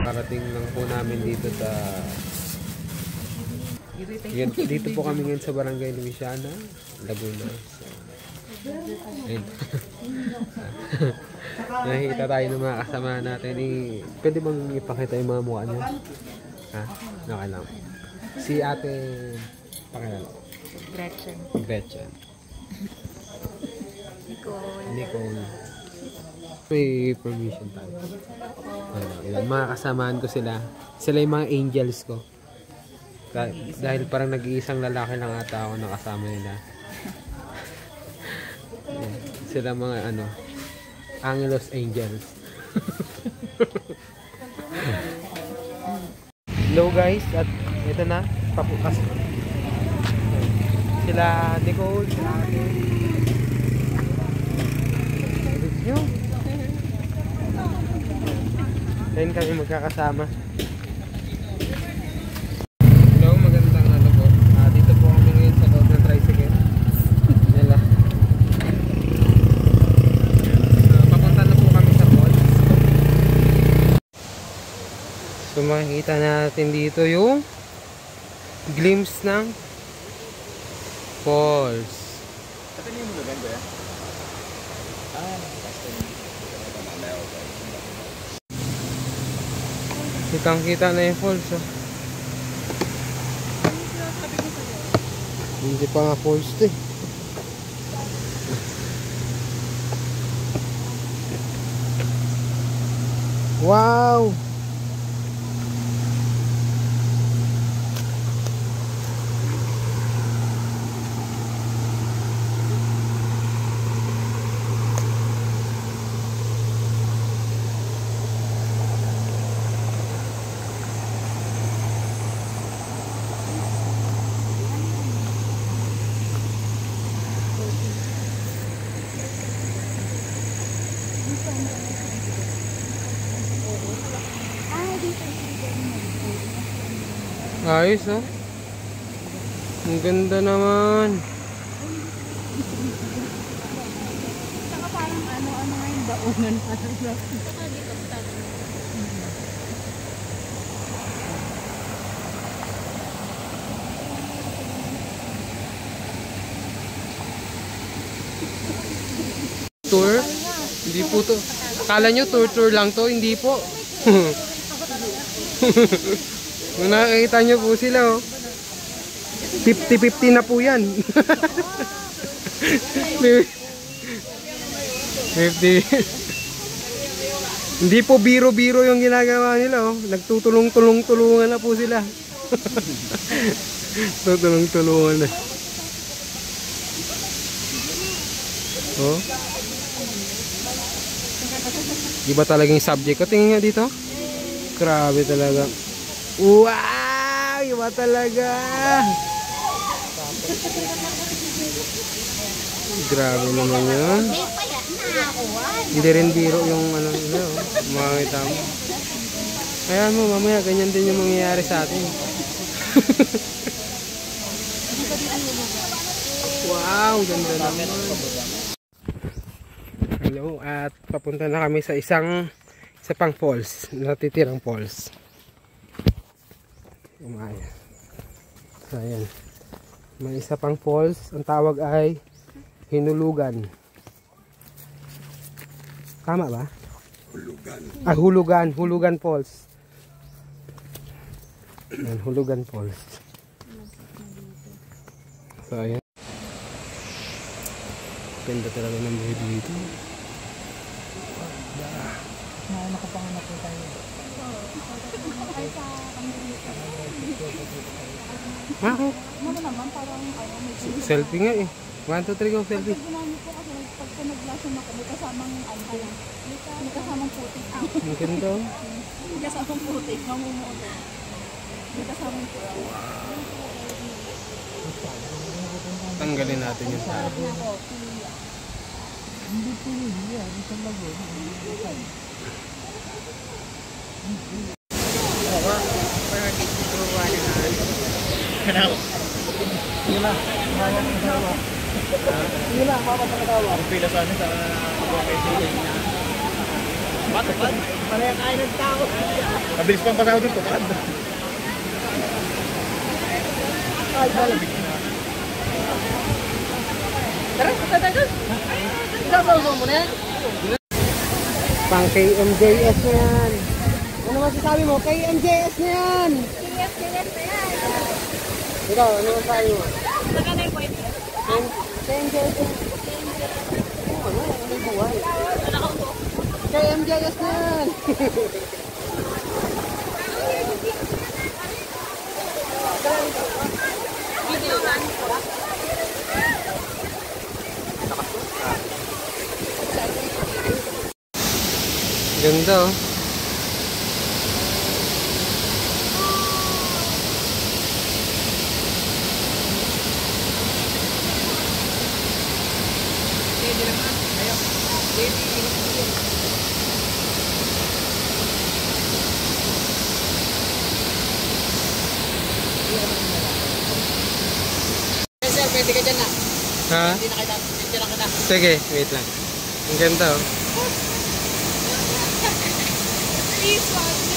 Parating lang po namin dito sa dito po kami ngayon sa Barangay Luisiana, Laguna. So, nakikita tayo ng mga kasama natin. Pwede bang ipakita yung mga mukha niya? Ha? Okay lang. Si ate pakilala. Gretchen. Nicole. May permission tayo. Yan, mga kasamaan ko sila. Sila yung mga angels ko. Dahil parang nag-iisang lalaki lang ata ako nakasama nila. Yan. Sila mga Angelos Angels. Hello guys, at ito na papukas. Sila Nicole, sila ate. Ngayon kami magkakasama. Hello, magandang po. Dito po kami ngayon sa loob ng tricycle. Nila. Papunta na po kami sa mall. So makikita natin dito yung glimpse ng falls. Ito niyo yung maganda eh. Kitang-kita na yung falls, oh. Hindi pa nga falls ito eh. Wow! Ayos, oh. Ang ganda naman. Saka parang ano nga yung baunan parang Tour? Hindi po to. Akala nyo tour lang to, hindi po. Kung nakikita nyo po sila, oh. 50-50 na po yan. 50. Hindi po biro-biro yung ginagawa nila, oh. Nagtutulong-tulungan na po sila. Tutulong-tulungan na. Oh. Iba talaga yung subject ko. Tingin nga dito. Grabe talaga. Wow! Iba talaga. Grabe naman yun. Hindi rin biro yung ano nila. Makakita mo. Kaya mo mamaya ganyan din yung mangyayari sa atin. Wow! Ganda naman. Hello, at papunta na kami sa isa pang falls, natitirang falls. Umaya. So ayan, may isa pang falls, ang tawag ay Hinulugan. Tama ba? Hulugan. Hulugan Falls. Ayan, Hulugan Falls. So ayan, ganda talaga ng buhay dito. Nakapanganak po tayo. Bakit? Ano naman, parang Selfie nga eh. 1, 2, 3, go selfie. Pag ginamit ko kasi pagka naglasyon ako, may kasamang may kasamang putik. Ang ganda. May kasamang putik, mamumuto. May kasamang putik. Tanggalin natin yung tao. Hindi po yun, hindi sa lago. Oo, parang nagtitruwa na nga. Ano? Sige na, mayat na dawa. Sige na, mama sa dawa. Ang pila sa amin sa okay na. Ba't? Parang kain ng tao. Mabilis pang pasahod dito. Ay, malamig na. Tara, tagal. Isasawsaw mo na yan. Pang KMJS na yan. Ano masasabi mo? KMJS na yan. Yes, yes, yes. Ikaw, ano masasabi mo? Maganda yung pwede. KMJS na yan. Ano yung buhay? KMJS na yan. Ganda oh. Sir, pwede ka dyan na. Ha? Hindi na kita. Hindi na kita. Sige, wait lang. Ang ganda oh. This one.